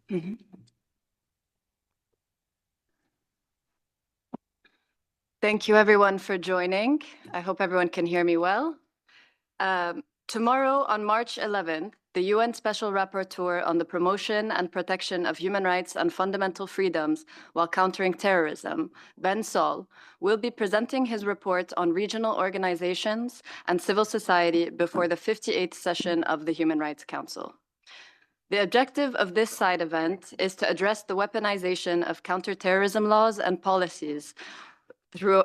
Mhm. Thank you, everyone, for joining. I hope everyone can hear me well. Tomorrow, on March 11th, the UN Special Rapporteur on the promotion and protection of human rights and fundamental freedoms while countering terrorism, Saul, will be presenting his report on regional organizations and civil society before the 58th session of the Human Rights Council. The objective of this side event is to address the weaponization of counterterrorism laws and policies through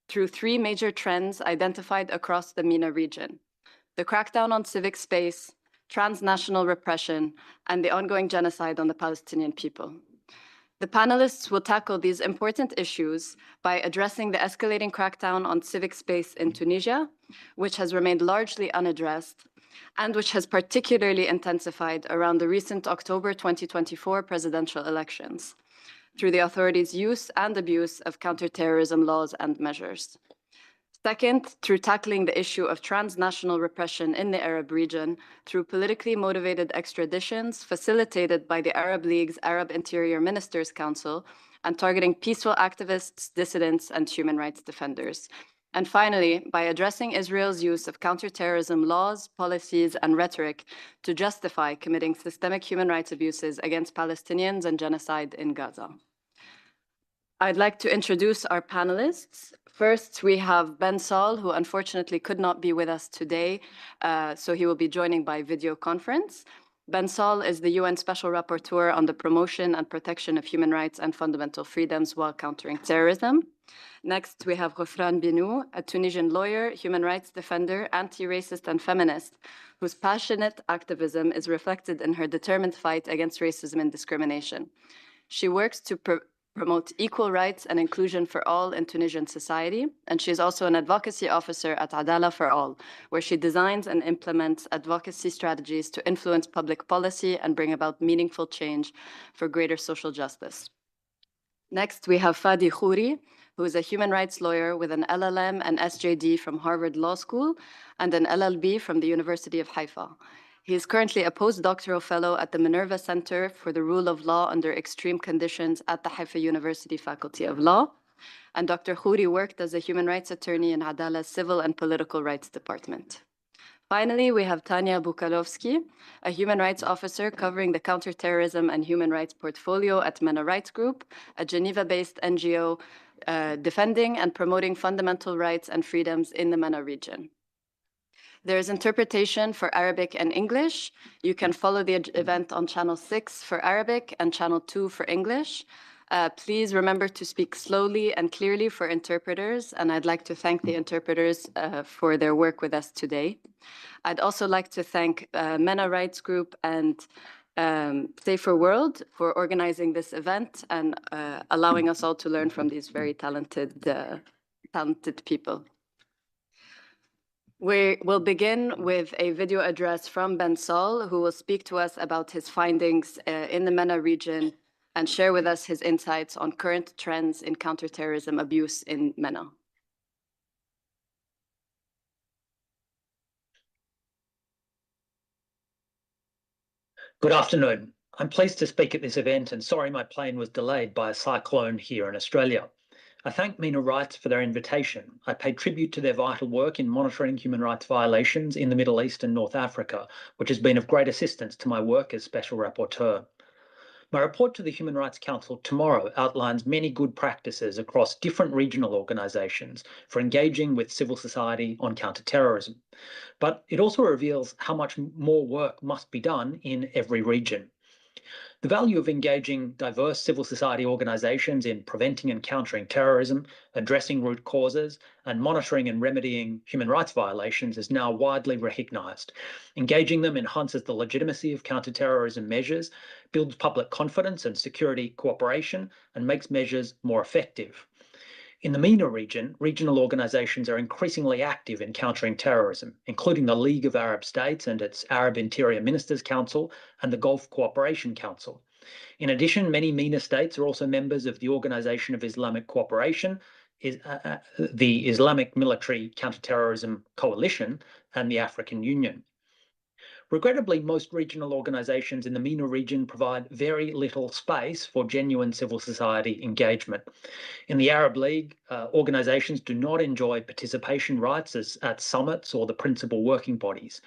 three major trends identified across the MENA region: the crackdown on civic space, transnational repression, and the ongoing genocide on the Palestinian people. The panelists will tackle these important issues by addressing the escalating crackdown on civic space in Tunisia, which has remained largely unaddressed, and which has particularly intensified around the recent October 2024 presidential elections, through the authorities' use and abuse of counterterrorism laws and measures. Second, through tackling the issue of transnational repression in the Arab region through politically motivated extraditions facilitated by the Arab League's Arab Interior Ministers' Council and targeting peaceful activists, dissidents, and human rights defenders. And finally, by addressing Israel's use of counterterrorism laws, policies, and rhetoric to justify committing systemic human rights abuses against Palestinians and genocide in Gaza. I'd like to introduce our panelists. First, we have Saul, who unfortunately could not be with us today, so he will be joining by video conference. Saul is the UN Special Rapporteur on the promotion and protection of human rights and fundamental freedoms while countering terrorism. Next, we have Ghofran Binou, a Tunisian lawyer, human rights defender, anti-racist, and feminist, whose passionate activism is reflected in her determined fight against racism and discrimination. She works to promote equal rights and inclusion for all in Tunisian society, and she is also an advocacy officer at Adala for All, where she designs and implements advocacy strategies to influence public policy and bring about meaningful change for greater social justice. Next, we have Fadi Khouri, who is a human rights lawyer with an LLM and SJD from Harvard Law School and an LLB from the University of Haifa. He is currently a postdoctoral fellow at the Minerva Center for the Rule of Law under Extreme Conditions at the Haifa University Faculty of Law. And Dr. Khouri worked as a human rights attorney in Adala's Civil and Political Rights Department. Finally, we have Tanya Bukalovsky, a human rights officer covering the counterterrorism and human rights portfolio at MENA Rights Group, a Geneva-based NGO defending and promoting fundamental rights and freedoms in the MENA region. There is interpretation for Arabic and English. You can follow the event on Channel 6 for Arabic and Channel 2 for English. Please remember to speak slowly and clearly for interpreters, and I'd like to thank the interpreters for their work with us today. I'd also like to thank MENA Rights Group and Safer World for organizing this event and allowing us all to learn from these very talented people. We will begin with a video address from Saul, who will speak to us about his findings in the MENA region and share with us his insights on current trends in counterterrorism abuse in MENA. Good afternoon. I'm pleased to speak at this event and sorry my plane was delayed by a cyclone here in Australia. I thank MENA Rights for their invitation. I pay tribute to their vital work in monitoring human rights violations in the Middle East and North Africa, which has been of great assistance to my work as Special Rapporteur. My report to the Human Rights Council tomorrow outlines many good practices across different regional organisations for engaging with civil society on counter-terrorism. But it also reveals how much more work must be done in every region. The value of engaging diverse civil society organisations in preventing and countering terrorism, addressing root causes, and monitoring and remedying human rights violations is now widely recognised. Engaging them enhances the legitimacy of counter-terrorism measures, builds public confidence and security cooperation, and makes measures more effective. In the MENA region, regional organisations are increasingly active in countering terrorism, including the League of Arab States and its Arab Interior Ministers' Council and the Gulf Cooperation Council. In addition, many MENA states are also members of the Organisation of Islamic Cooperation, the Islamic Military Counterterrorism Coalition, and the African Union. Regrettably, most regional organisations in the MENA region provide very little space for genuine civil society engagement. In the Arab League, organisations do not enjoy participation rights at summits or the principal working bodies.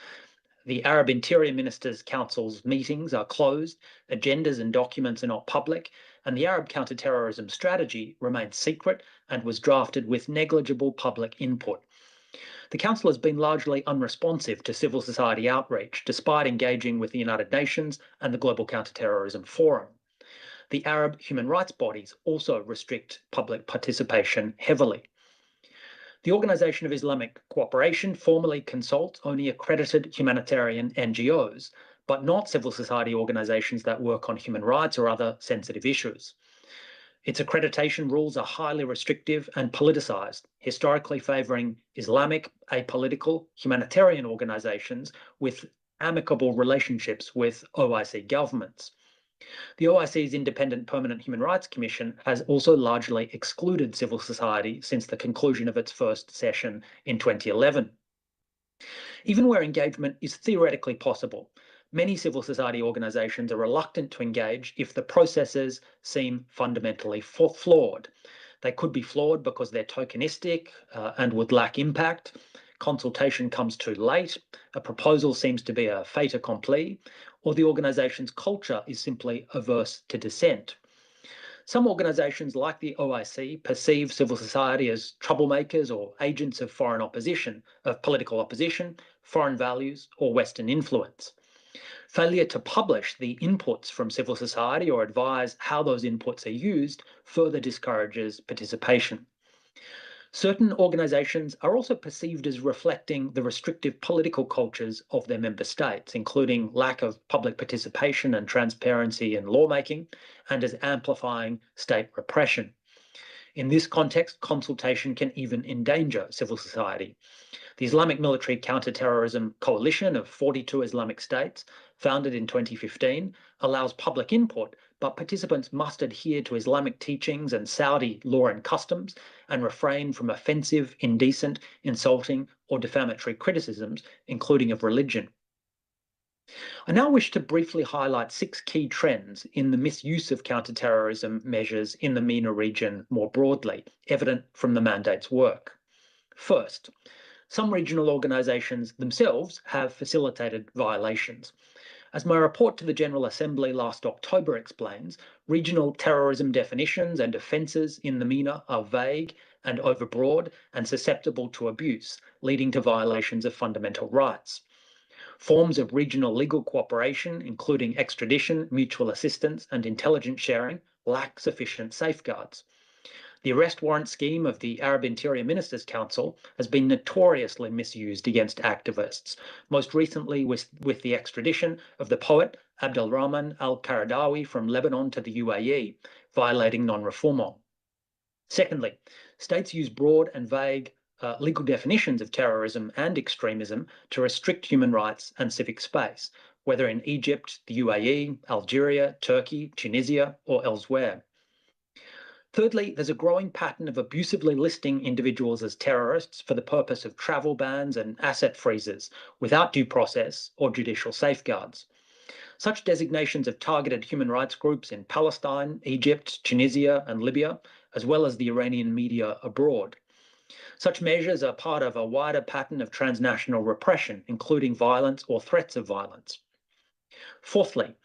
The Arab Interior Ministers' Council's meetings are closed, agendas and documents are not public, and the Arab counter-terrorism strategy remains secret and was drafted with negligible public input. The Council has been largely unresponsive to civil society outreach, despite engaging with the United Nations and the Global Counter-Terrorism Forum. The Arab human rights bodies also restrict public participation heavily. The Organisation of Islamic Cooperation formally consults only accredited humanitarian NGOs, but not civil society organisations that work on human rights or other sensitive issues. Its accreditation rules are highly restrictive and politicised, historically favouring Islamic, apolitical, humanitarian organisations with amicable relationships with OIC governments. The OIC's Independent Permanent Human Rights Commission has also largely excluded civil society since the conclusion of its first session in 2011. Even where engagement is theoretically possible, many civil society organisations are reluctant to engage if the processes seem fundamentally flawed. They could be flawed because they're tokenistic and would lack impact. Consultation comes too late, a proposal seems to be a fait accompli, or the organisation's culture is simply averse to dissent. Some organisations like the OIC perceive civil society as troublemakers or agents of foreign opposition, of political opposition, foreign values, or Western influence. Failure to publish the inputs from civil society or advise how those inputs are used further discourages participation. Certain organisations are also perceived as reflecting the restrictive political cultures of their member states, including lack of public participation and transparency in lawmaking, and as amplifying state repression. In this context, consultation can even endanger civil society. The Islamic Military Counter-Terrorism Coalition of 42 Islamic states, founded in 2015, allows public input, but participants must adhere to Islamic teachings and Saudi law and customs and refrain from offensive, indecent, insulting, or defamatory criticisms, including of religion. I now wish to briefly highlight 6 key trends in the misuse of counter-terrorism measures in the MENA region more broadly, evident from the mandate's work. First, some regional organisations themselves have facilitated violations. As my report to the General Assembly last October explains, regional terrorism definitions and offences in the MENA are vague and overbroad and susceptible to abuse, leading to violations of fundamental rights. Forms of regional legal cooperation, including extradition, mutual assistance, and intelligence sharing, lack sufficient safeguards. The arrest warrant scheme of the Arab Interior Ministers' Council has been notoriously misused against activists, most recently with the extradition of the poet Abdelrahman al-Qaradawi from Lebanon to the UAE, violating non-refoulement. Secondly, states use broad and vague legal definitions of terrorism and extremism to restrict human rights and civic space, whether in Egypt, the UAE, Algeria, Turkey, Tunisia, or elsewhere. Thirdly, there's a growing pattern of abusively listing individuals as terrorists for the purpose of travel bans and asset freezes without due process or judicial safeguards. Such designations have targeted human rights groups in Palestine, Egypt, Tunisia, and Libya, as well as the Iranian media abroad. Such measures are part of a wider pattern of transnational repression, including violence or threats of violence. Fourthly,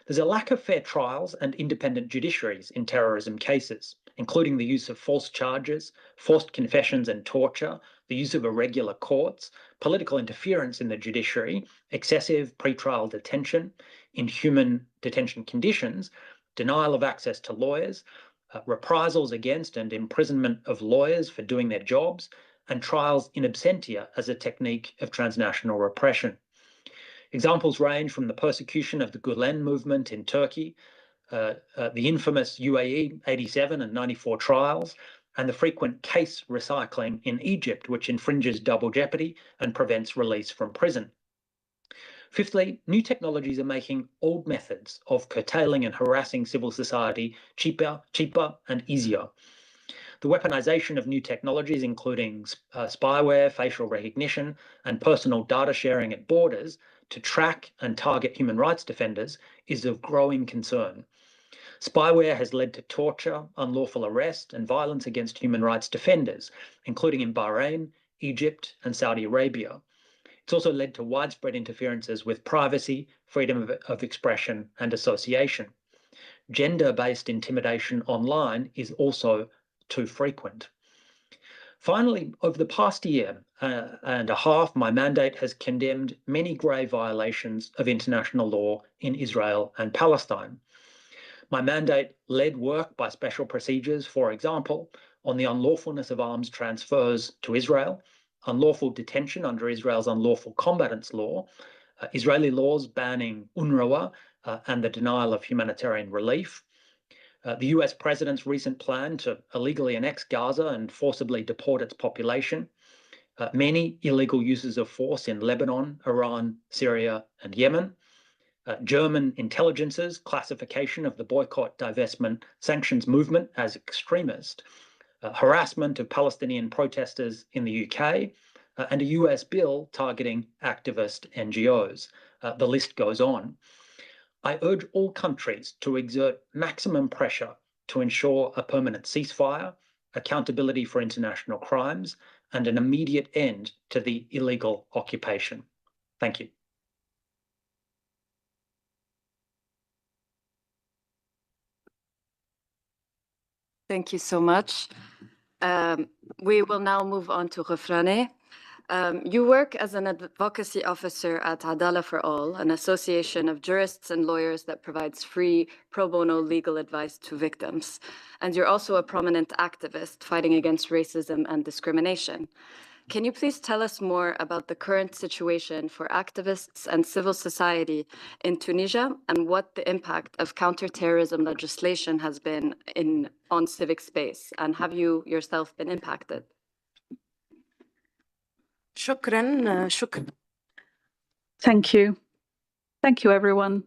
there's a lack of fair trials and independent judiciaries in terrorism cases, including the use of false charges, forced confessions and torture, the use of irregular courts, political interference in the judiciary, excessive pretrial detention, inhuman detention conditions, denial of access to lawyers, reprisals against and imprisonment of lawyers for doing their jobs, and trials in absentia as a technique of transnational repression. Examples range from the persecution of the Gulen movement in Turkey, the infamous UAE 87 and 94 trials, and the frequent case recycling in Egypt, which infringes double jeopardy and prevents release from prison. Fifthly, new technologies are making old methods of curtailing and harassing civil society cheaper and easier. The weaponization of new technologies, including spyware, facial recognition, and personal data sharing at borders, to track and target human rights defenders is of growing concern. Spyware has led to torture, unlawful arrest, and violence against human rights defenders, including in Bahrain, Egypt, and Saudi Arabia. It's also led to widespread interferences with privacy, freedom of expression, and association. Gender-based intimidation online is also too frequent. Finally, over the past year and a half, my mandate has condemned many grave violations of international law in Israel and Palestine. My mandate led work by special procedures, for example, on the unlawfulness of arms transfers to Israel, unlawful detention under Israel's unlawful combatants law, Israeli laws banning UNRWA and the denial of humanitarian relief, the US president's recent plan to illegally annex Gaza and forcibly deport its population, many illegal uses of force in Lebanon, Iran, Syria, and Yemen, German intelligence's classification of the boycott, divestment, sanctions movement as extremist, harassment of Palestinian protesters in the UK, and a US bill targeting activist NGOs. The list goes on. I urge all countries to exert maximum pressure to ensure a permanent ceasefire, accountability for international crimes, and an immediate end to the illegal occupation. Thank you. Thank you so much. We will now move on to Ghufrane. You work as an advocacy officer at Adala for All, an association of jurists and lawyers that provides free pro bono legal advice to victims. And you're also a prominent activist fighting against racism and discrimination. Can you please tell us more about the current situation for activists and civil society in Tunisia and what the impact of counter-terrorism legislation has been on civic space? And have you yourself been impacted? شكرا. Thank you. Thank you, everyone.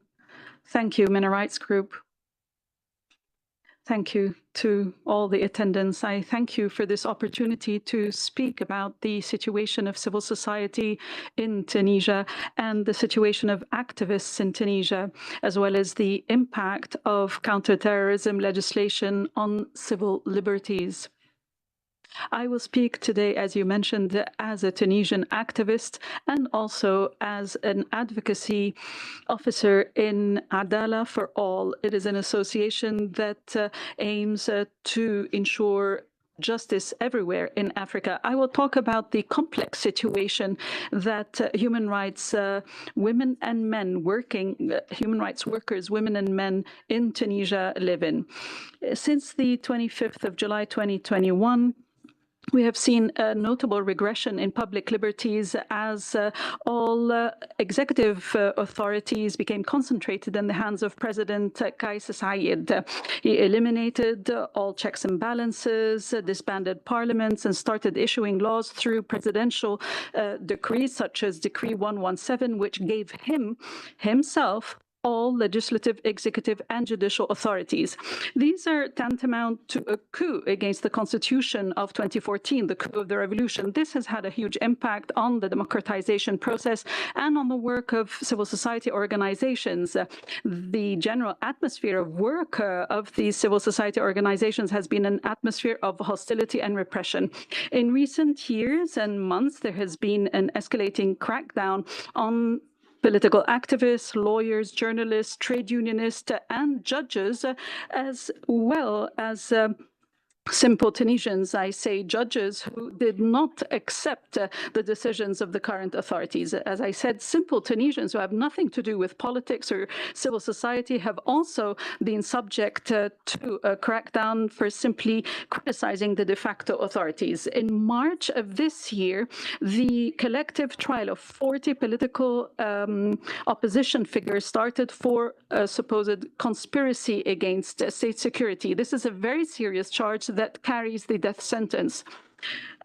Thank you, MENA Rights Group. Thank you to all the attendants. I thank you for this opportunity to speak about the situation of civil society in Tunisia and the situation of activists in Tunisia, as well as the impact of counterterrorism legislation on civil liberties. I will speak today, as you mentioned, as a Tunisian activist and also as an advocacy officer in Adala for All. It is an association that aims to ensure justice everywhere in Africa. I will talk about the complex situation that human rights women and men working, human rights workers, women and men in Tunisia live in. Since the 25th of July 2021, we have seen a notable regression in public liberties as all executive authorities became concentrated in the hands of President Kais Saied. He eliminated all checks and balances, disbanded parliaments, and started issuing laws through presidential decrees such as Decree 117, which gave himself all legislative, executive, and judicial authorities. These are tantamount to a coup against the Constitution of 2014, the coup of the revolution. This has had a huge impact on the democratization process and on the work of civil society organizations. The general atmosphere of work of these civil society organizations has been an atmosphere of hostility and repression. In recent years and months, there has been an escalating crackdown on political activists, lawyers, journalists, trade unionists, and judges, as well as simple Tunisians, I say judges, who did not accept the decisions of the current authorities. As I said, simple Tunisians who have nothing to do with politics or civil society have also been subject to a crackdown for simply criticizing the de facto authorities. In March of this year, the collective trial of 40 political opposition figures started for a supposed conspiracy against state security. This is a very serious charge that carries the death sentence.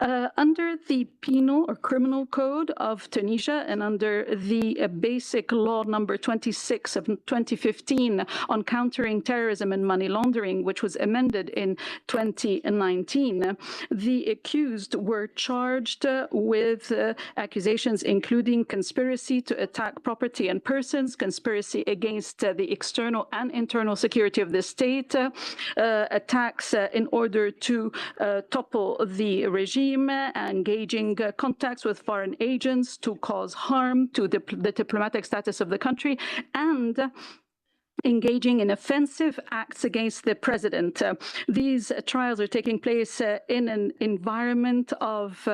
Under the penal or criminal code of Tunisia and under the basic law number 26 of 2015 on countering terrorism and money laundering, which was amended in 2019, the accused were charged with accusations including conspiracy to attack property and persons, conspiracy against the external and internal security of the state, attacks in order to topple the regime, engaging contacts with foreign agents to cause harm to the diplomatic status of the country, and engaging in offensive acts against the president. These trials are taking place in an environment of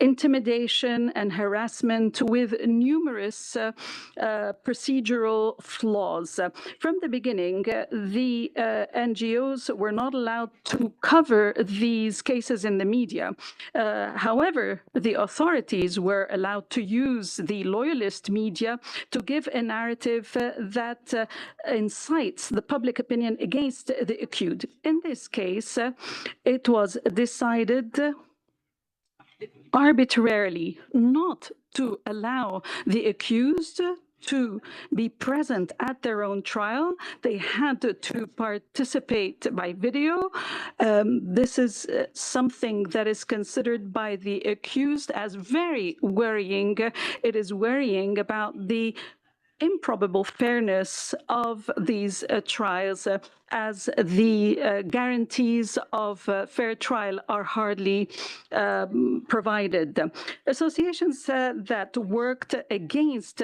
intimidation and harassment with numerous procedural flaws. From the beginning, the NGOs were not allowed to cover these cases in the media. However, the authorities were allowed to use the loyalist media to give a narrative that incites the public opinion against the accused. In this case, it was decided arbitrarily not to allow the accused to be present at their own trial. They had to participate by video. This is something that is considered by the accused as very worrying. It is worrying about the improbable fairness of these trials, as the guarantees of fair trial are hardly provided. Associations that worked against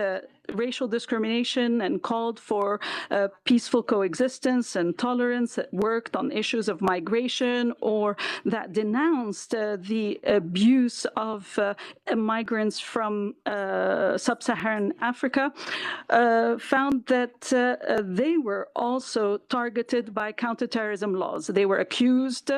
racial discrimination and called for peaceful coexistence and tolerance, that worked on issues of migration, or that denounced the abuse of migrants from sub-Saharan Africa, found that they were also targeted by counter-terrorism laws. They were accused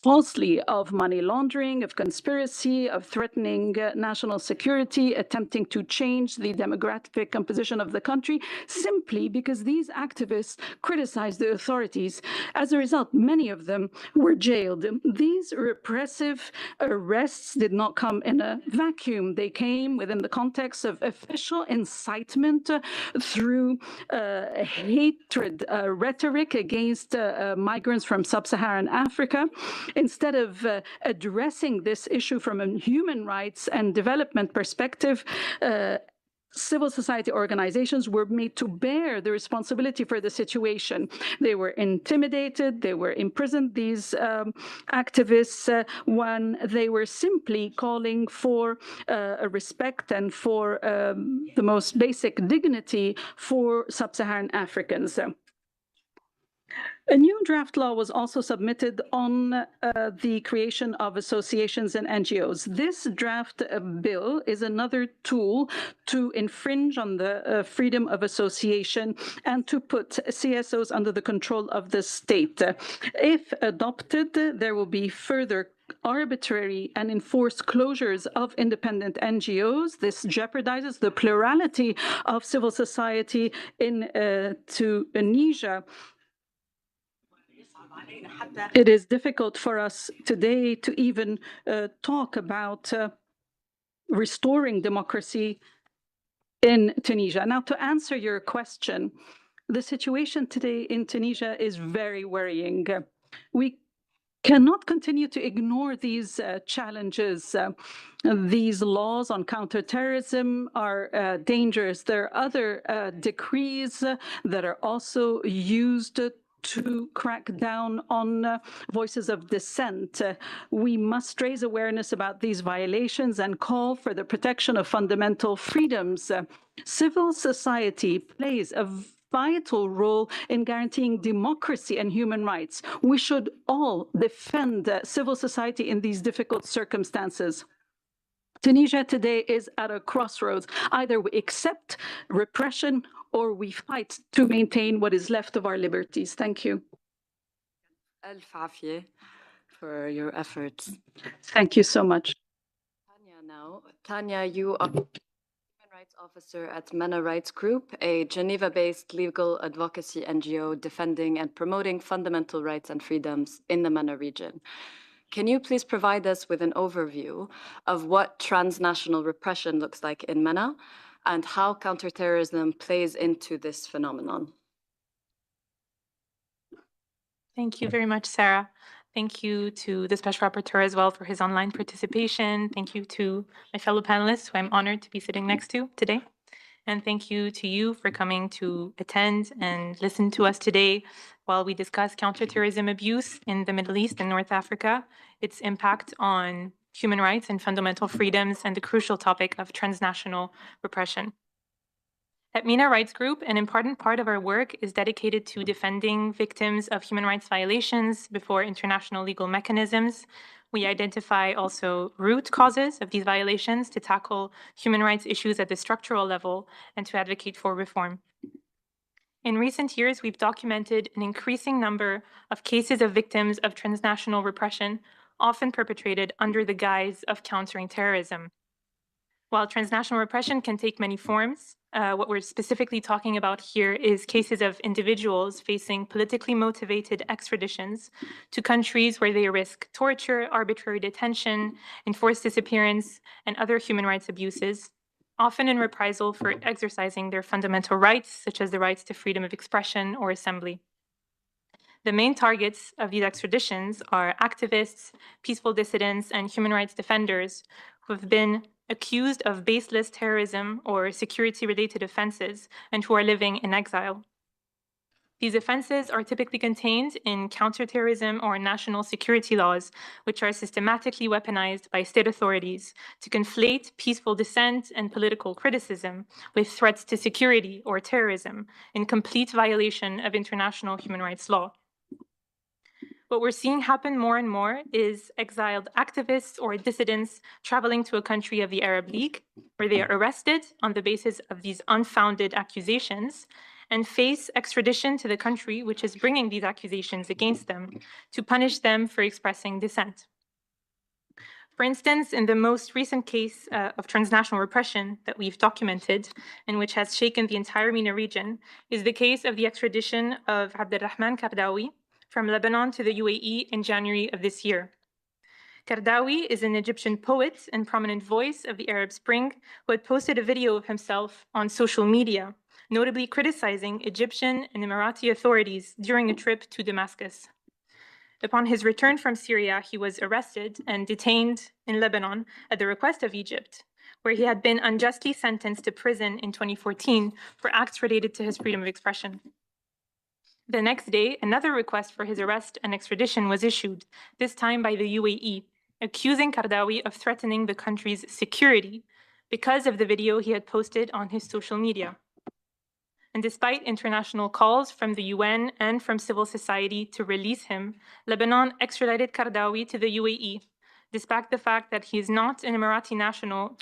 falsely of money laundering, of conspiracy, of threatening national security, attempting to change the demographic composition of the country, simply because these activists criticized the authorities. As a result, many of them were jailed. These repressive arrests did not come in a vacuum. They came within the context of official incitement through hatred rhetoric against migrants from sub-Saharan Africa. Instead of addressing this issue from a human rights and development perspective, civil society organizations were made to bear the responsibility for the situation. They were intimidated, they were imprisoned, these activists, when they were simply calling for respect and for the most basic dignity for sub-Saharan Africans. A new draft law was also submitted on the creation of associations and NGOs. This draft bill is another tool to infringe on the freedom of association and to put CSOs under the control of the state. If adopted, there will be further arbitrary and enforced closures of independent NGOs. This jeopardizes the plurality of civil society in Tunisia. It is difficult for us today to even talk about restoring democracy in Tunisia. Now, to answer your question, the situation today in Tunisia is very worrying. We cannot continue to ignore these challenges. These laws on counterterrorism are dangerous. There are other decrees that are also used to crack down on voices of dissent. We must raise awareness about these violations and call for the protection of fundamental freedoms. Civil society plays a vital role in guaranteeing democracy and human rights. We should all defend civil society in these difficult circumstances. Tunisia today is at a crossroads. Either we accept repression or we fight to maintain what is left of our liberties. Thank you. Alf Afie for your efforts. Thank you so much. Tanya now. Tanya, you are Human Rights Officer at MENA Rights Group, a Geneva-based legal advocacy NGO defending and promoting fundamental rights and freedoms in the MENA region. can you please provide us with an overview of what transnational repression looks like in MENA and how counterterrorism plays into this phenomenon? Thank you very much, Sarah. Thank you to the Special Rapporteur as well for his online participation. Thank you to my fellow panelists who I'm honored to be sitting next to today. And thank you to you for coming to attend and listen to us today while we discuss counterterrorism abuse in the Middle East and North Africa, its impact on human rights and fundamental freedoms, and the crucial topic of transnational repression. At MENA Rights Group, an important part of our work is dedicated to defending victims of human rights violations before international legal mechanisms. We identify also root causes of these violations to tackle human rights issues at the structural level and to advocate for reform. In recent years, we've documented an increasing number of cases of victims of transnational repression, often perpetrated under the guise of countering terrorism. While transnational repression can take many forms, what we're specifically talking about here is cases of individuals facing politically motivated extraditions to countries where they risk torture, arbitrary detention, enforced disappearance, and other human rights abuses, often in reprisal for exercising their fundamental rights, such as the rights to freedom of expression or assembly. The main targets of these extraditions are activists, peaceful dissidents, and human rights defenders who have been accused of baseless terrorism or security-related offenses and who are living in exile. These offenses are typically contained in counterterrorism or national security laws, which are systematically weaponized by state authorities to conflate peaceful dissent and political criticism with threats to security or terrorism, in complete violation of international human rights law. What we're seeing happen more and more is exiled activists or dissidents traveling to a country of the Arab League, where they are arrested on the basis of these unfounded accusations and face extradition to the country which is bringing these accusations against them to punish them for expressing dissent. For instance, in the most recent case of transnational repression that we've documented and which has shaken the entire MENA region is the case of the extradition of Abdelrahman Kardawi from Lebanon to the UAE in January of this year. Kardawi is an Egyptian poet and prominent voice of the Arab Spring who had posted a video of himself on social media, notably criticizing Egyptian and Emirati authorities during a trip to Damascus. Upon his return from Syria, he was arrested and detained in Lebanon at the request of Egypt, where he had been unjustly sentenced to prison in 2014 for acts related to his freedom of expression. The next day, another request for his arrest and extradition was issued, this time by the UAE, accusing Kardawi of threatening the country's security because of the video he had posted on his social media. And despite international calls from the UN and from civil society to release him, Lebanon extradited Kardawi to the UAE, despite the fact that he is not an Emirati national,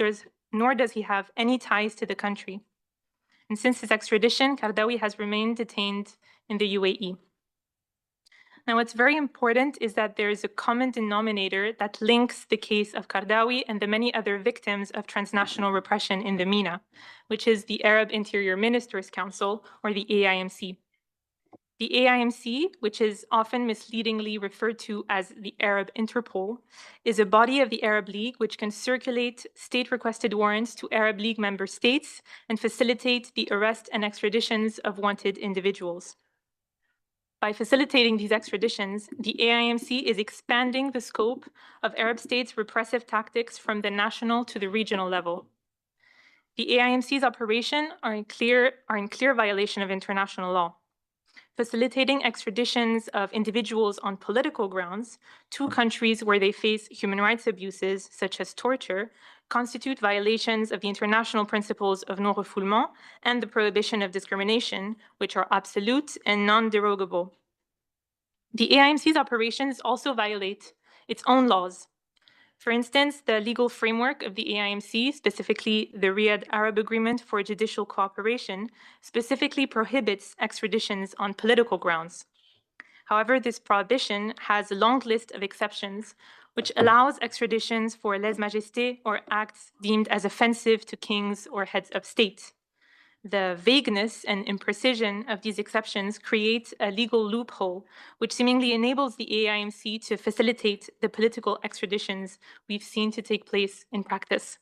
nor does he have any ties to the country. And since his extradition, Kardawi has remained detained in the UAE. Now, what's very important is that there is a common denominator that links the case of Kardawi and the many other victims of transnational repression in the MENA, which is the Arab Interior Ministers' Council, or the AIMC. The AIMC, which is often misleadingly referred to as the Arab Interpol, is a body of the Arab League which can circulate state-requested warrants to Arab League member states and facilitate the arrest and extraditions of wanted individuals. By facilitating these extraditions, the AIMC is expanding the scope of Arab states' repressive tactics from the national to the regional level. The AIMC's operations are in clear violation of international law. Facilitating extraditions of individuals on political grounds to countries where they face human rights abuses, such as torture, constitute violations of the international principles of non-refoulement and the prohibition of discrimination, which are absolute and non-derogable. The AIMC's operations also violate its own laws. For instance, the legal framework of the AIMC, specifically the Riyadh Arab Agreement for Judicial Cooperation, specifically prohibits extraditions on political grounds. However, this prohibition has a long list of exceptions, which allows extraditions for lèse-majesté or acts deemed as offensive to kings or heads of state. The vagueness and imprecision of these exceptions create a legal loophole, which seemingly enables the AIMC to facilitate the political extraditions we've seen to take place in practice.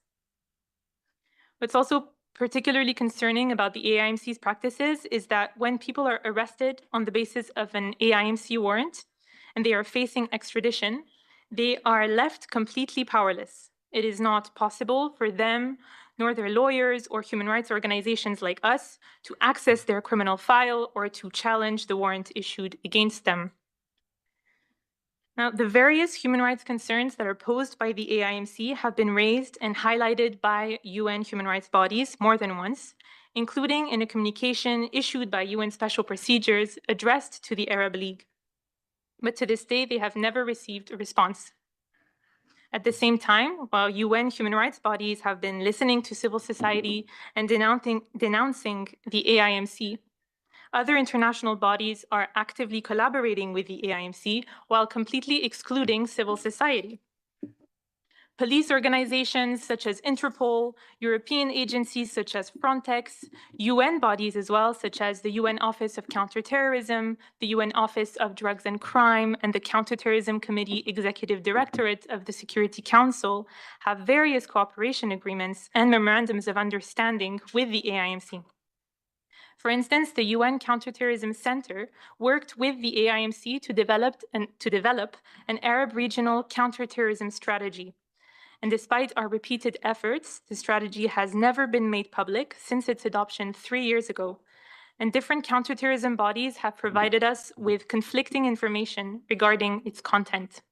What's also particularly concerning about the AIMC's practices is that when people are arrested on the basis of an AIMC warrant and they are facing extradition, they are left completely powerless. It is not possible for them, nor their lawyers or human rights organizations like us, to access their criminal file or to challenge the warrant issued against them. Now, the various human rights concerns that are posed by the AIMC have been raised and highlighted by UN human rights bodies more than once, including in a communication issued by UN Special Procedures addressed to the Arab League. But to this day, they have never received a response. At the same time, while UN human rights bodies have been listening to civil society and denouncing the AIMC, other international bodies are actively collaborating with the AIMC while completely excluding civil society. Police organizations such as Interpol, European agencies such as Frontex, UN bodies as well, such as the UN Office of Counter-Terrorism, the UN Office of Drugs and Crime, and the Counter-Terrorism Committee Executive Directorate of the Security Council have various cooperation agreements and memorandums of understanding with the AIMC. For instance, the UN Counterterrorism Center worked with the AIMC to develop an Arab regional counterterrorism strategy. And despite our repeated efforts, the strategy has never been made public since its adoption 3 years ago. And different counterterrorism bodies have provided us with conflicting information regarding its content.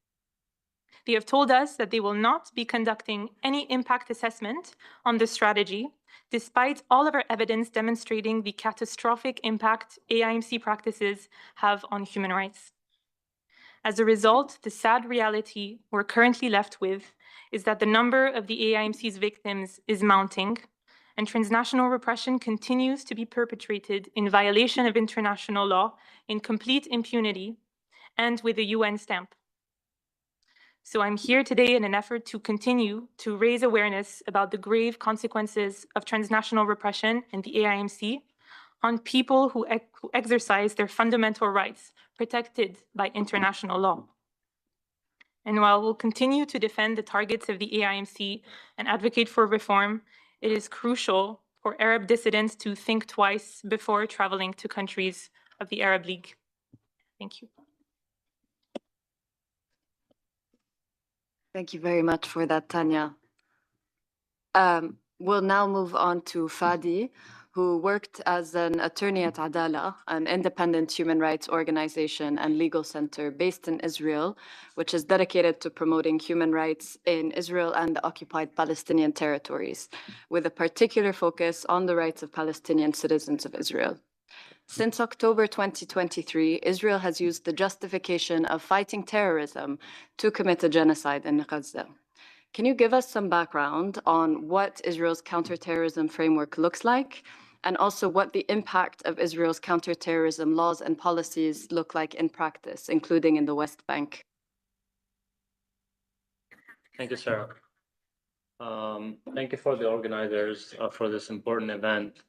They have told us that they will not be conducting any impact assessment on the strategy, despite all of our evidence demonstrating the catastrophic impact AIMC practices have on human rights. As a result, the sad reality we're currently left with is that the number of the AIMC's victims is mounting, and transnational repression continues to be perpetrated in violation of international law, in complete impunity, and with a UN stamp. So I'm here today in an effort to continue to raise awareness about the grave consequences of transnational repression in the AIMC on people who exercise their fundamental rights protected by international law. And while we'll continue to defend the targets of the AIMC and advocate for reform, it is crucial for Arab dissidents to think twice before traveling to countries of the Arab League. Thank you. Thank you very much for that, Tanya. We'll now move on to Fadi, who worked as an attorney at Adala, an independent human rights organization and legal center based in Israel, which is dedicated to promoting human rights in Israel and the occupied Palestinian territories, with a particular focus on the rights of Palestinian citizens of Israel. Since October 2023, Israel has used the justification of fighting terrorism to commit a genocide in Gaza. Can you give us some background on what Israel's counterterrorism framework looks like, and also what the impact of Israel's counterterrorism laws and policies look like in practice, including in the West Bank? Thank you, Sarah. Thank you for the organizers for this important event.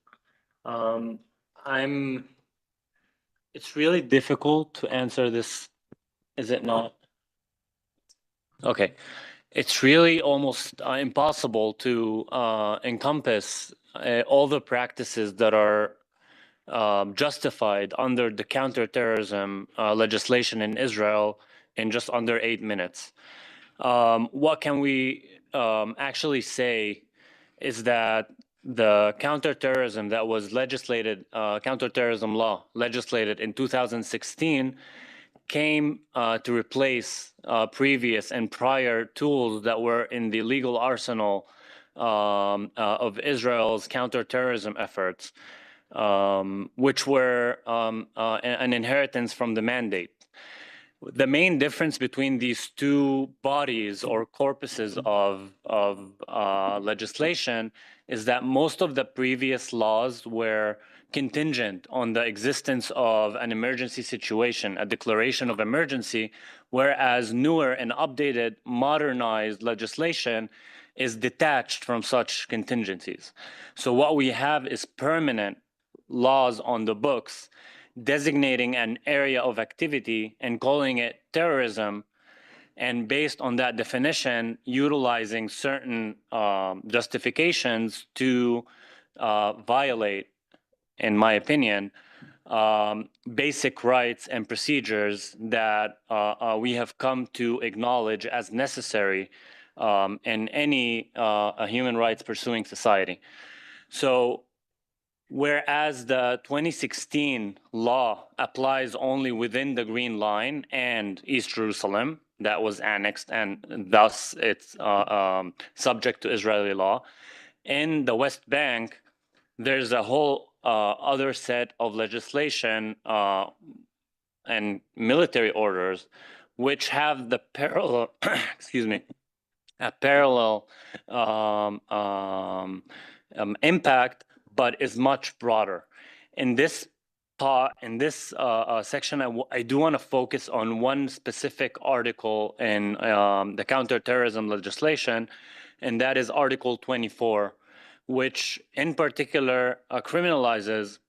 It's really difficult to answer this, is it not? Okay. It's really almost impossible to encompass all the practices that are justified under the counterterrorism legislation in Israel in just under 8 minutes. What can we actually say is that the counterterrorism that was legislated, counterterrorism law legislated in 2016 came to replace previous and prior tools that were in the legal arsenal of Israel's counterterrorism efforts, which were an inheritance from the mandate. The main difference between these two bodies or corpuses of legislation is that most of the previous laws were contingent on the existence of an emergency situation, a declaration of emergency, whereas newer and updated, modernized legislation is detached from such contingencies. So what we have is permanent laws on the books designating an area of activity and calling it terrorism, and based on that definition, utilizing certain justifications to violate, in my opinion, basic rights and procedures that we have come to acknowledge as necessary in any human rights pursuing society. So, whereas the 2016 law applies only within the Green Line and East Jerusalem, that was annexed, and thus it's subject to Israeli law. In the West Bank, there's a whole other set of legislation and military orders which have the parallel, excuse me, a parallel impact, but is much broader. In this section, I do want to focus on one specific article in the counterterrorism legislation, and that is Article 24, which in particular criminalizes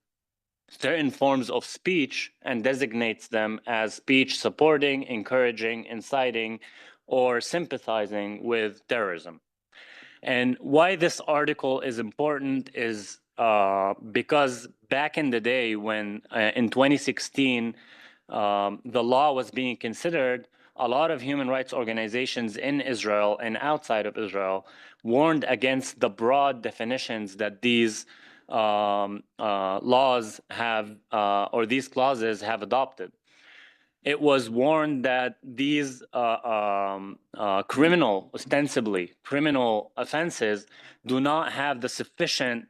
certain forms of speech and designates them as speech supporting, encouraging, inciting, or sympathizing with terrorism. And why this article is important is because back in the day when in 2016 the law was being considered, a lot of human rights organizations in Israel and outside of Israel warned against the broad definitions that these laws have or these clauses have adopted. It was warned that these ostensibly criminal offenses do not have the sufficient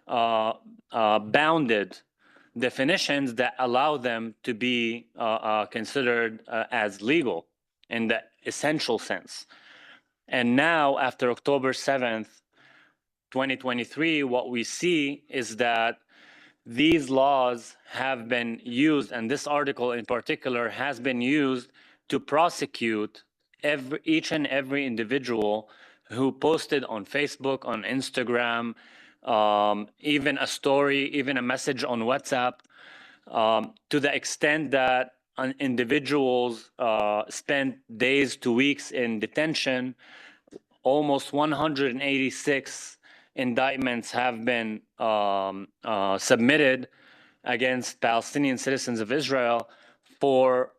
bounded definitions that allow them to be considered as legal in the essential sense. And now, after October 7th, 2023, what we see is that these laws have been used, and this article in particular has been used to prosecute each and every individual who posted on Facebook, on Instagram, even a story, even a message on WhatsApp, to the extent that individuals spent days to weeks in detention. Almost 186 indictments have been submitted against Palestinian citizens of Israel for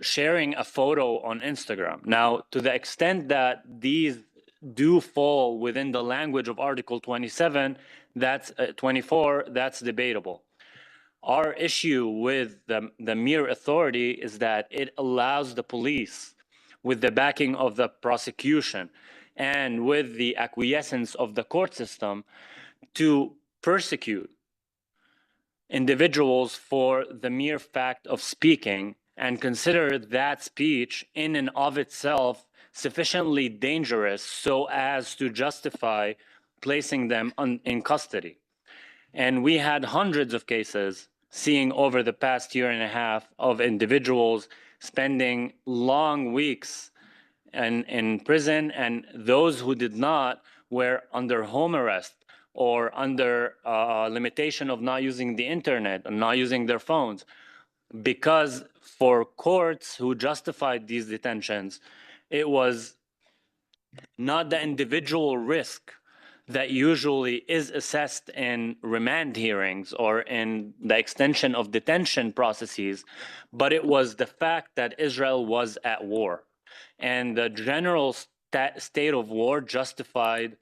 sharing a photo on Instagram. Now, to the extent that these do fall within the language of Article 27, that's 24, that's debatable. Our issue with the mere authority is that it allows the police, with the backing of the prosecution and with the acquiescence of the court system, to persecute individuals for the mere fact of speaking and consider that speech in and of itself sufficiently dangerous so as to justify placing them in custody. And we had hundreds of cases seeing over the past year and a half of individuals spending long weeks in prison, and those who did not were under home arrest or under limitation of not using the internet and not using their phones, because for courts who justified these detentions, it was not the individual risk that usually is assessed in remand hearings or in the extension of detention processes, but it was the fact that Israel was at war. And the general state of war justified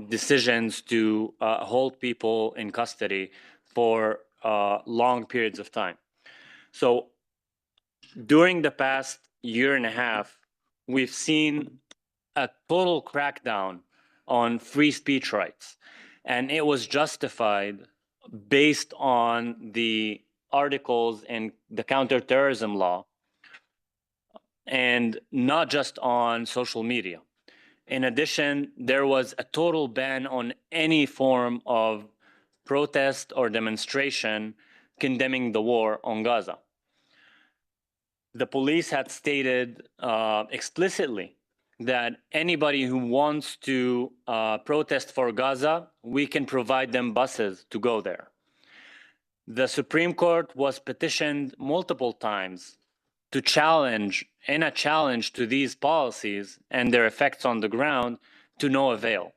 decisions to hold people in custody for long periods of time. So during the past year and a half, we've seen a total crackdown on free speech rights. And it was justified based on the articles in the counterterrorism law, and not just on social media. In addition, there was a total ban on any form of protest or demonstration condemning the war on Gaza. The police had stated explicitly that anybody who wants to protest for Gaza, we can provide them buses to go there. The Supreme Court was petitioned multiple times to challenge, in a challenge to these policies and their effects on the ground, to no avail.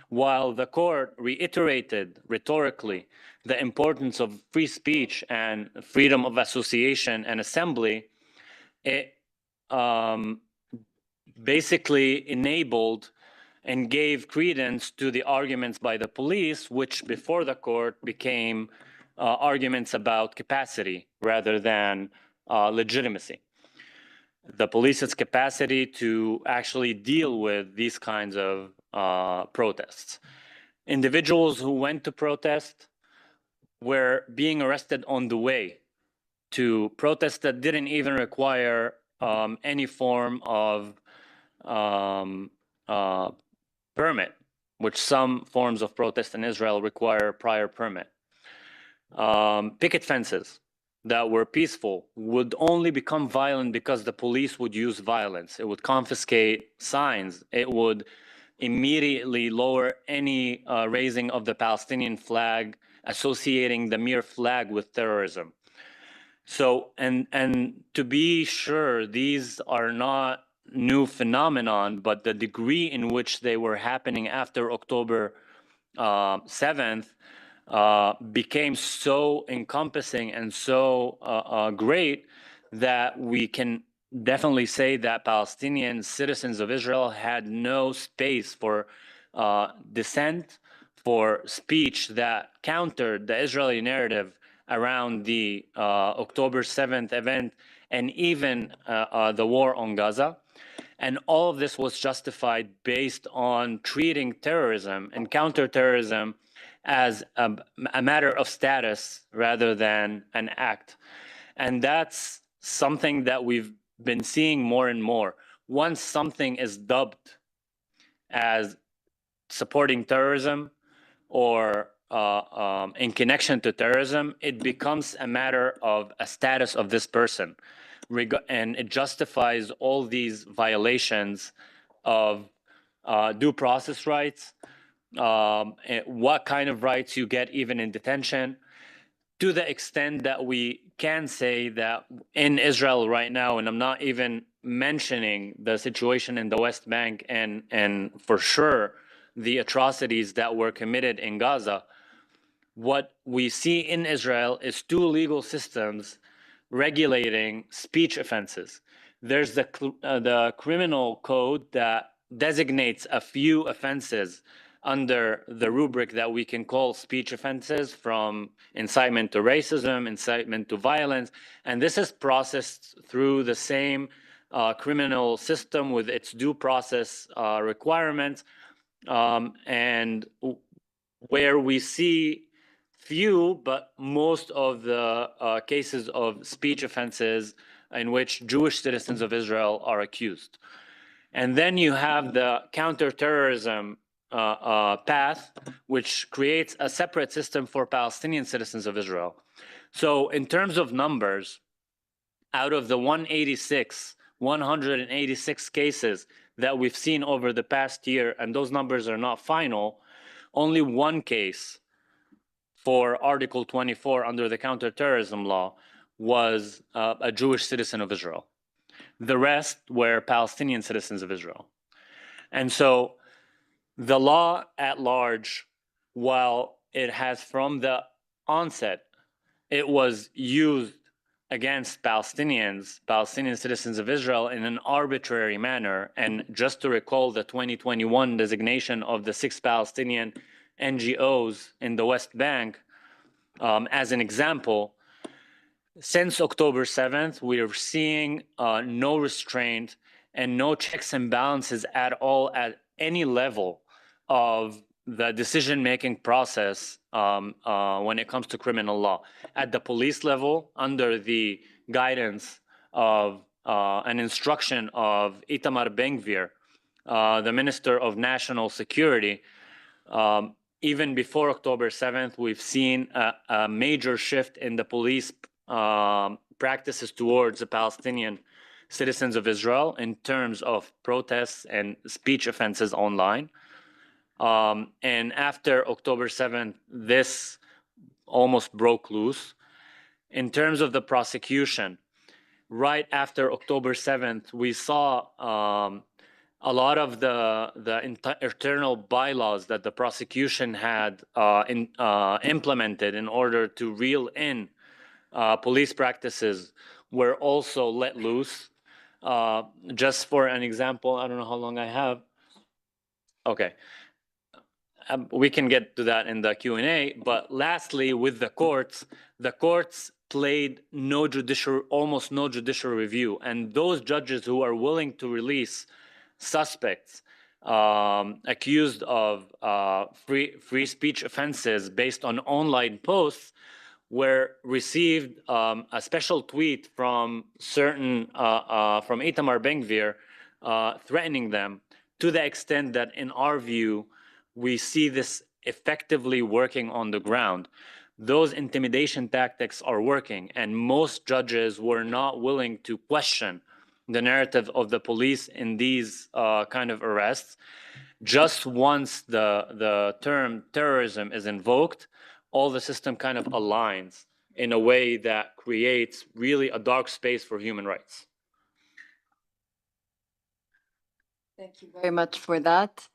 While the court reiterated rhetorically the importance of free speech and freedom of association and assembly, it basically enabled and gave credence to the arguments by the police, which before the court became arguments about capacity rather than legitimacy. The police's capacity to actually deal with these kinds of protests. Individuals who went to protest were being arrested on the way to protests that didn't even require any form of permit, which some forms of protest in Israel require prior permit. Picket fences that were peaceful would only become violent because the police would use violence. It would confiscate signs. It would immediately lower any raising of the Palestinian flag, associating the mere flag with terrorism. So, and to be sure, these are not new phenomenon, but the degree in which they were happening after October 7th became so encompassing and so great that we can definitely say that Palestinian citizens of Israel had no space for dissent, for speech that countered the Israeli narrative around the October 7th event and even the war on Gaza. And all of this was justified based on treating terrorism and counterterrorism as a matter of status rather than an act. And that's something that we've been seeing more and more. Once something is dubbed as supporting terrorism or in connection to terrorism, it becomes a matter of a status of this person. And it justifies all these violations of due process rights, what kind of rights you get even in detention, to the extent that we can say that in Israel right now, and I'm not even mentioning the situation in the West Bank and for sure the atrocities that were committed in Gaza, what we see in Israel is two legal systems regulating speech offenses. There's the criminal code that designates a few offenses under the rubric that we can call speech offenses, from incitement to racism, incitement to violence, and this is processed through the same criminal system with its due process requirements, and where we see few, but most of the cases of speech offenses in which Jewish citizens of Israel are accused. And then you have the counter-terrorism path, which creates a separate system for Palestinian citizens of Israel. So in terms of numbers, out of the 186 cases that we've seen over the past year, and those numbers are not final, only one case for Article 24 under the counterterrorism law was a Jewish citizen of Israel. The rest were Palestinian citizens of Israel. And so the law at large, while it has from the onset, it was used against Palestinian citizens of Israel in an arbitrary manner. And just to recall the 2021 designation of the 6 Palestinian NGOs in the West Bank, as an example, since October 7th, we are seeing no restraint and no checks and balances at all at any level of the decision-making process when it comes to criminal law. At the police level, under the guidance of an instruction of Itamar Ben-Gvir, the Minister of National Security, even before October 7th, we've seen a major shift in the police practices towards the Palestinian citizens of Israel in terms of protests and speech offenses online. And after October 7th, this almost broke loose. In terms of the prosecution, right after October 7th, we saw a lot of the internal bylaws that the prosecution had implemented in order to reel in police practices were also let loose. Just for an example, I don't know how long I have. Okay. We can get to that in the Q&A, but lastly, with the courts played almost no judicial review, and those judges who are willing to release suspects accused of free speech offenses based on online posts were received a special tweet from from Itamar Ben-Gvir threatening them, to the extent that in our view we see this effectively working on the ground. Those intimidation tactics are working, and most judges were not willing to question the narrative of the police in these kind of arrests. Just once the term terrorism is invoked, all the system kind of aligns in a way that creates really a dark space for human rights. Thank you very much for that.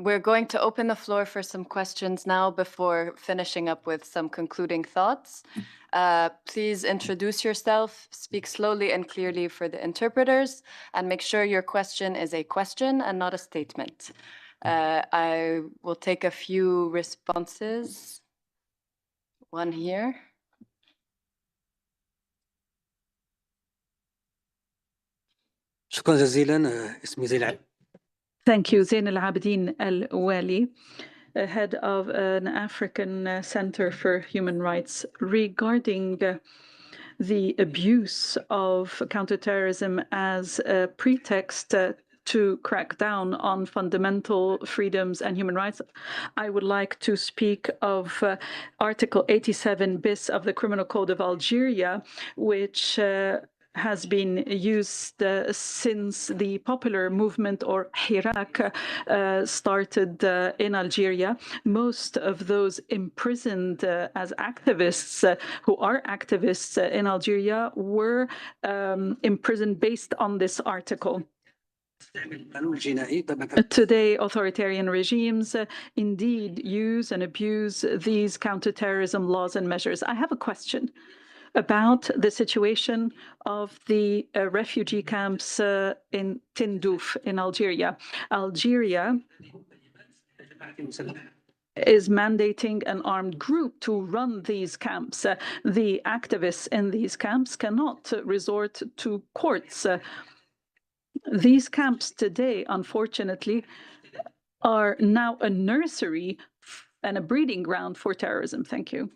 We're going to open the floor for some questions now before finishing up with some concluding thoughts. Please introduce yourself, speak slowly and clearly for the interpreters, and make sure your question is a question and not a statement. I will take a few responses. One here. شكرا جزيلا اسمي زين. Thank you, Zain Al-Abidin Al-Wali, head of an African Center for Human Rights. Regarding the abuse of counterterrorism as a pretext to crack down on fundamental freedoms and human rights, I would like to speak of Article 87 bis of the Criminal Code of Algeria, which has been used since the popular movement or Hirak started in Algeria. Most of those imprisoned as activists who are activists in Algeria were imprisoned based on this article. Today, authoritarian regimes indeed use and abuse these counterterrorism laws and measures. I have a question about the situation of the refugee camps in Tindouf in Algeria. Algeria is mandating an armed group to run these camps. The activists in these camps cannot resort to courts. These camps today, unfortunately, are now a nursery and a breeding ground for terrorism. Thank you.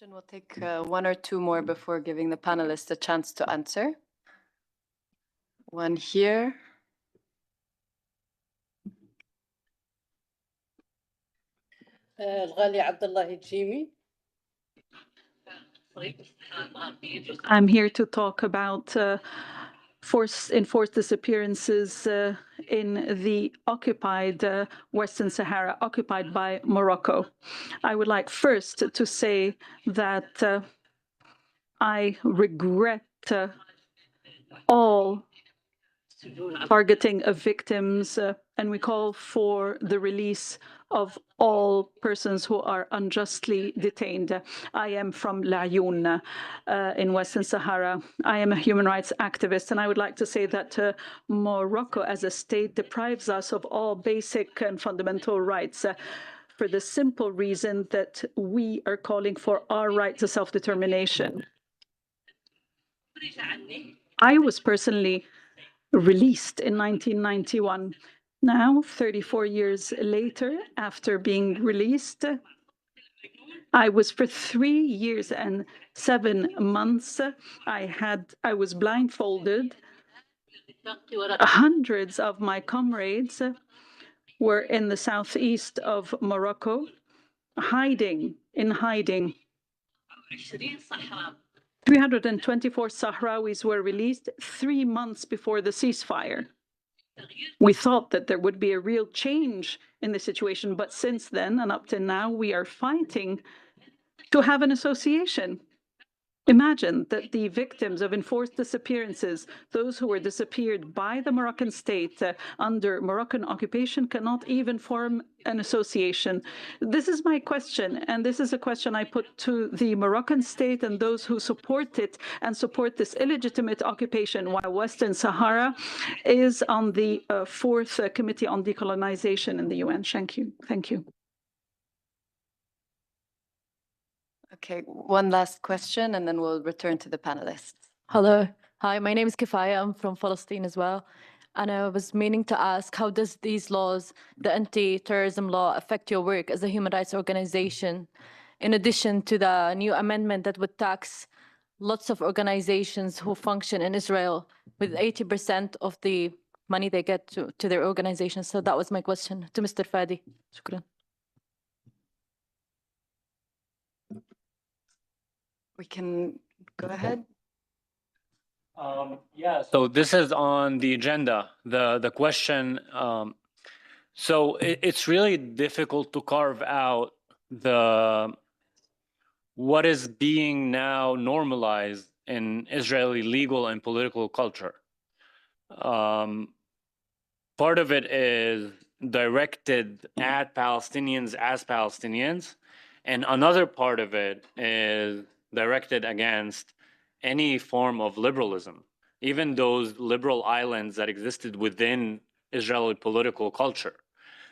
We'll take one or two more before giving the panelists a chance to answer. One here. I'm here to talk about enforced disappearances in the occupied Western Sahara, occupied by Morocco. I would like first to say that I regret all targeting of victims, and we call for the release of all persons who are unjustly detained. I am from Laayoune in Western Sahara. I am a human rights activist, and I would like to say that Morocco as a state deprives us of all basic and fundamental rights for the simple reason that we are calling for our right to self-determination. I was personally released in 1991. Now, 34 years later, after being released, I was for 3 years and 7 months, I was blindfolded. Hundreds of my comrades were in the southeast of Morocco, hiding. 324 Sahrawis were released 3 months before the ceasefire. We thought that there would be a real change in the situation, but since then and up to now, we are fighting to have an association. Imagine that the victims of enforced disappearances, those who were disappeared by the Moroccan state under Moroccan occupation, cannot even form an association. This is my question, and this is a question I put to the Moroccan state and those who support it and support this illegitimate occupation, while Western Sahara is on the fourth Committee on Decolonization in the UN. Thank you. Thank you. Okay, one last question, and then we'll return to the panelists. Hello. Hi, my name is Kifaya. I'm from Palestine as well. And I was meaning to ask, how does these laws, the anti-terrorism law, affect your work as a human rights organization? In addition to the new amendment that would tax lots of organizations who function in Israel with 80% of the money they get to their organizations. So that was my question to Mr. Fadi. Shukran. We can go ahead. Yeah, so this is on the agenda, the question. So it's really difficult to carve out what is being now normalized in Israeli legal and political culture. Part of it is directed at Palestinians as Palestinians, and another part of it is directed against any form of liberalism, even those liberal islands that existed within Israeli political culture.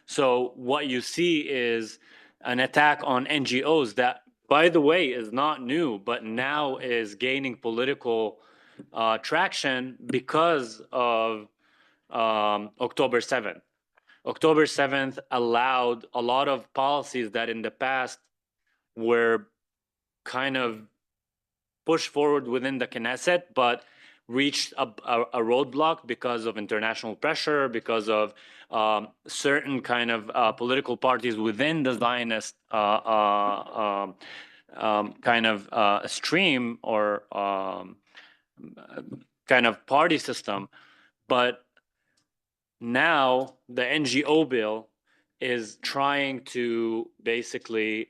So what you see is an attack on NGOs that, by the way, is not new, but now is gaining political traction because of October 7th. October 7th allowed a lot of policies that in the past were kind of pushed forward within the Knesset, but reached a roadblock because of international pressure, because of certain kind of political parties within the Zionist kind of stream or kind of party system. But now the NGO bill is trying to basically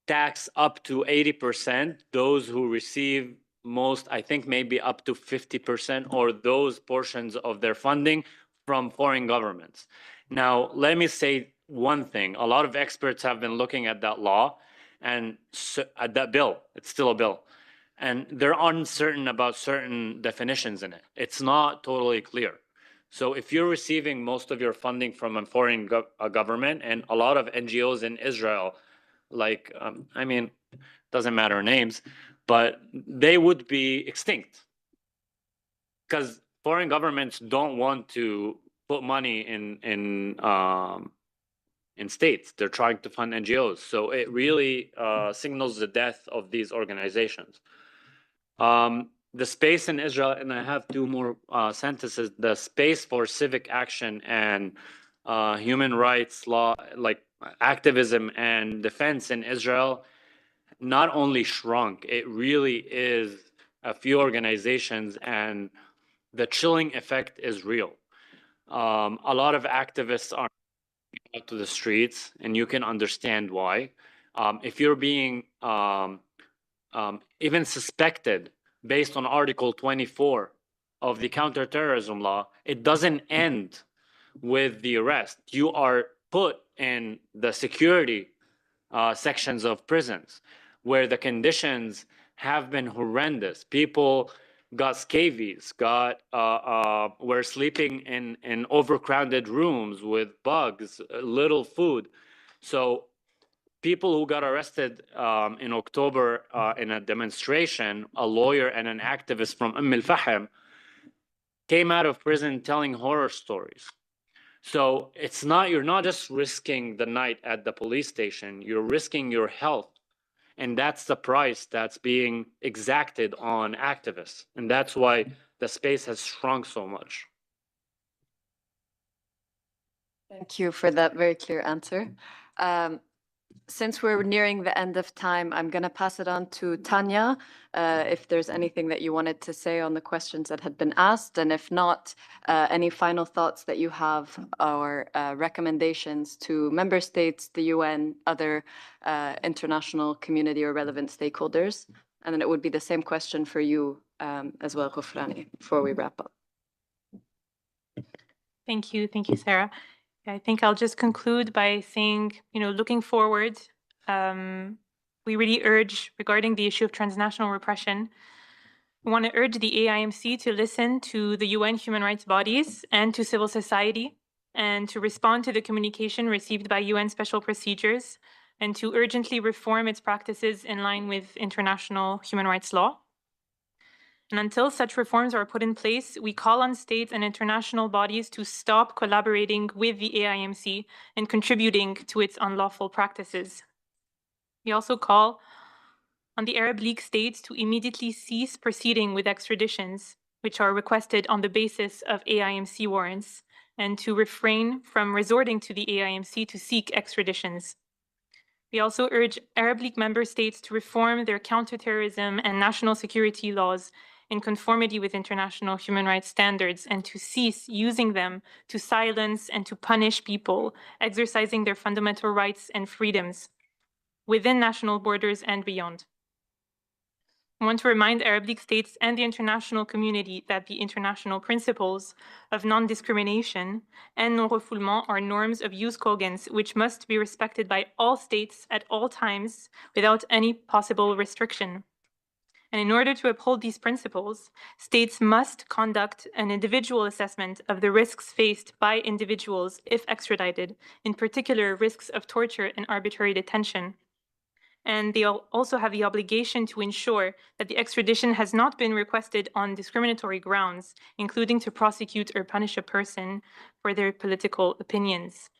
tax up to 80% those who receive most, I think maybe up to 50%, or those portions of their funding from foreign governments. Now, let me say one thing. A lot of experts have been looking at that law and at that bill. It's still a bill. And they're uncertain about certain definitions in it. It's not totally clear. So if you're receiving most of your funding from a foreign government, and a lot of NGOs in Israel, like, I mean, doesn't matter names, but they would be extinct because foreign governments don't want to put money in states. They're trying to fund NGOs. So it really signals the death of these organizations. The space in Israel, and I have two more sentences, the space for civic action and human rights law, like activism and defense in Israel, not only shrunk, it really is a few organizations, and the chilling effect is real. A lot of activists are out to the streets, and you can understand why. If you're being even suspected based on Article 24 of the counter-terrorism law, it doesn't end with the arrest. You are put in the security sections of prisons where the conditions have been horrendous. People got scabies, were sleeping in overcrowded rooms with bugs, little food. So people who got arrested in October in a demonstration, a lawyer and an activist from al-Fahim, came out of prison telling horror stories. So it's not, you're not just risking the night at the police station, you're risking your health. And that's the price that's being exacted on activists. And that's why the space has shrunk so much. Thank you for that very clear answer. Since we're nearing the end of time, I'm going to pass it on to Tanya, if there's anything that you wanted to say on the questions that had been asked, and if not, any final thoughts that you have or recommendations to member states, the UN, other international community or relevant stakeholders. And then it would be the same question for you as well, Ghofrani, before we wrap up. Thank you, Sarah. I think I'll just conclude by saying, looking forward, we really urge, regarding the issue of transnational repression, we want to urge the AIMC to listen to the UN human rights bodies and to civil society, and to respond to the communication received by UN special procedures, and to urgently reform its practices in line with international human rights law. And until such reforms are put in place, we call on states and international bodies to stop collaborating with the AIMC and contributing to its unlawful practices. We also call on the Arab League states to immediately cease proceeding with extraditions, which are requested on the basis of AIMC warrants, and to refrain from resorting to the AIMC to seek extraditions. We also urge Arab League member states to reform their counter-terrorism and national security laws in conformity with international human rights standards, and to cease using them to silence and to punish people exercising their fundamental rights and freedoms within national borders and beyond. I want to remind Arab League states and the international community that the international principles of non-discrimination and non-refoulement are norms of jus cogens, which must be respected by all states at all times without any possible restriction. And in order to uphold these principles, states must conduct an individual assessment of the risks faced by individuals if extradited, in particular risks of torture and arbitrary detention. And they also have the obligation to ensure that the extradition has not been requested on discriminatory grounds, including to prosecute or punish a person for their political opinions.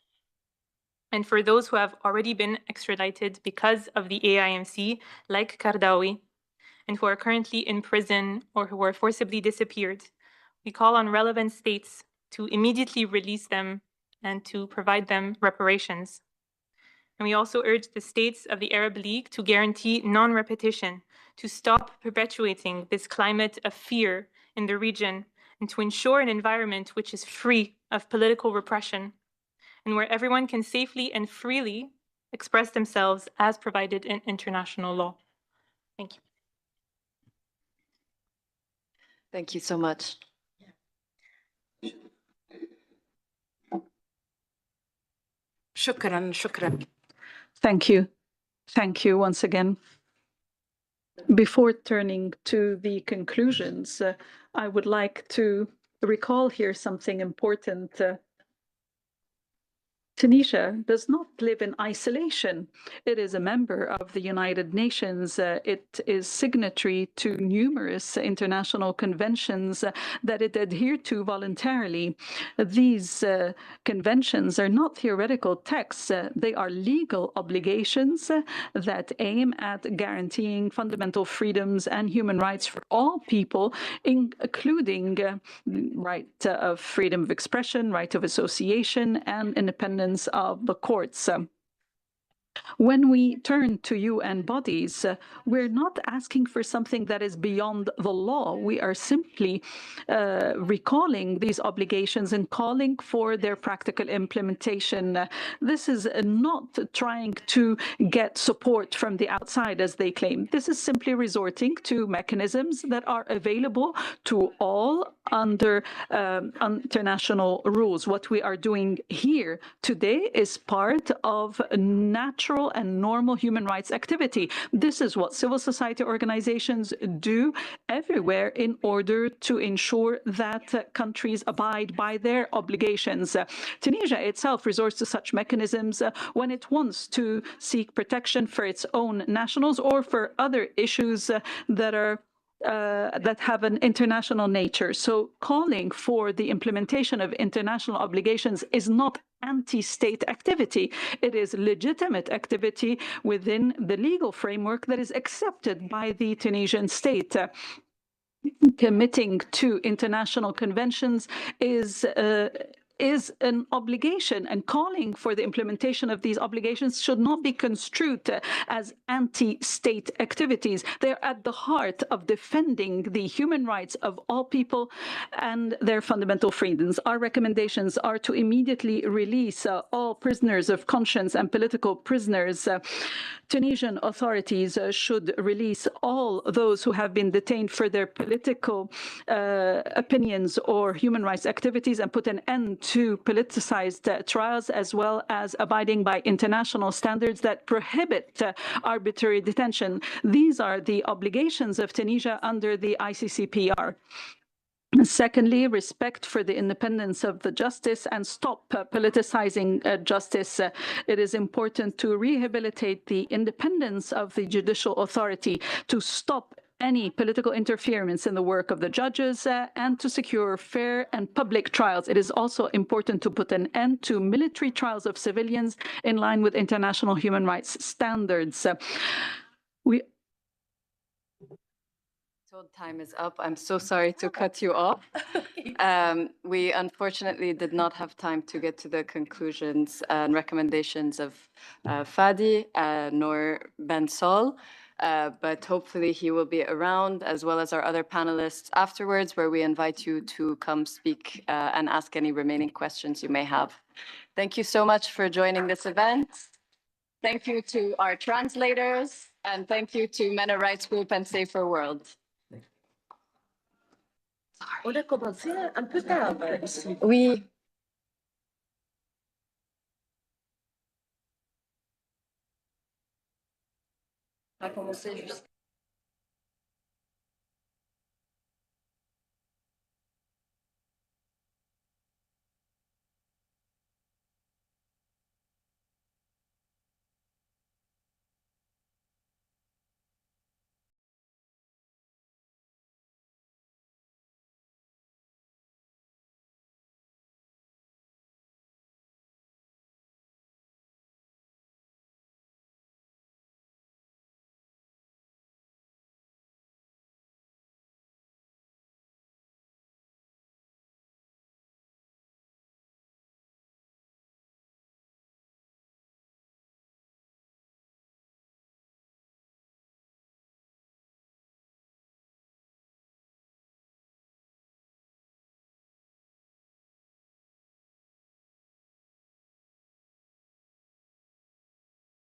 And for those who have already been extradited because of the AIMC, like Kardawi, and who are currently in prison or who were forcibly disappeared, we call on relevant states to immediately release them and to provide them reparations. And we also urge the states of the Arab League to guarantee non-repetition, to stop perpetuating this climate of fear in the region, and to ensure an environment which is free of political repression, and where everyone can safely and freely express themselves as provided in international law. Thank you. Thank you so much. Shukran. Thank you. Thank you once again. Before turning to the conclusions, I would like to recall here something important. Tunisia does not live in isolation. It is a member of the United Nations. It is signatory to numerous international conventions that it adhered to voluntarily. These conventions are not theoretical texts. They are legal obligations that aim at guaranteeing fundamental freedoms and human rights for all people, including right of freedom of expression, right of association, and independence of the courts. When we turn to UN bodies, we're not asking for something that is beyond the law. We are simply recalling these obligations and calling for their practical implementation. This is not trying to get support from the outside, as they claim. This is simply resorting to mechanisms that are available to all under international rules. What we are doing here today is part of natural and normal human rights activity. This is what civil society organizations do everywhere in order to ensure that countries abide by their obligations. Tunisia itself resorts to such mechanisms when it wants to seek protection for its own nationals or for other issues that have an international nature. So calling for the implementation of international obligations is not anti-state activity. It is legitimate activity within the legal framework that is accepted by the Tunisian state. Committing to international conventions is is an obligation, and calling for the implementation of these obligations should not be construed as anti-state activities. They're at the heart of defending the human rights of all people and their fundamental freedoms. Our recommendations are to immediately release all prisoners of conscience and political prisoners. Tunisian authorities should release all those who have been detained for their political opinions or human rights activities and put an end to politicized trials, as well as abiding by international standards that prohibit arbitrary detention. These are the obligations of Tunisia under the ICCPR. Secondly, respect for the independence of the justice and stop politicizing justice. It is important to rehabilitate the independence of the judicial authority, to stop any political interference in the work of the judges, and to secure fair and public trials. It is also important to put an end to military trials of civilians in line with international human rights standards. Time is up. I'm so sorry to cut you off. We unfortunately did not have time to get to the conclusions and recommendations of Fadi nor Ben Saul, but hopefully he will be around, as well as our other panelists afterwards, where we invite you to come speak and ask any remaining questions you may have. Thank you so much for joining this event. Thank you to our translators, and thank you to MENA Rights Group and Safer World. On a commencé un peu tard ici. Oui. On a commencé juste.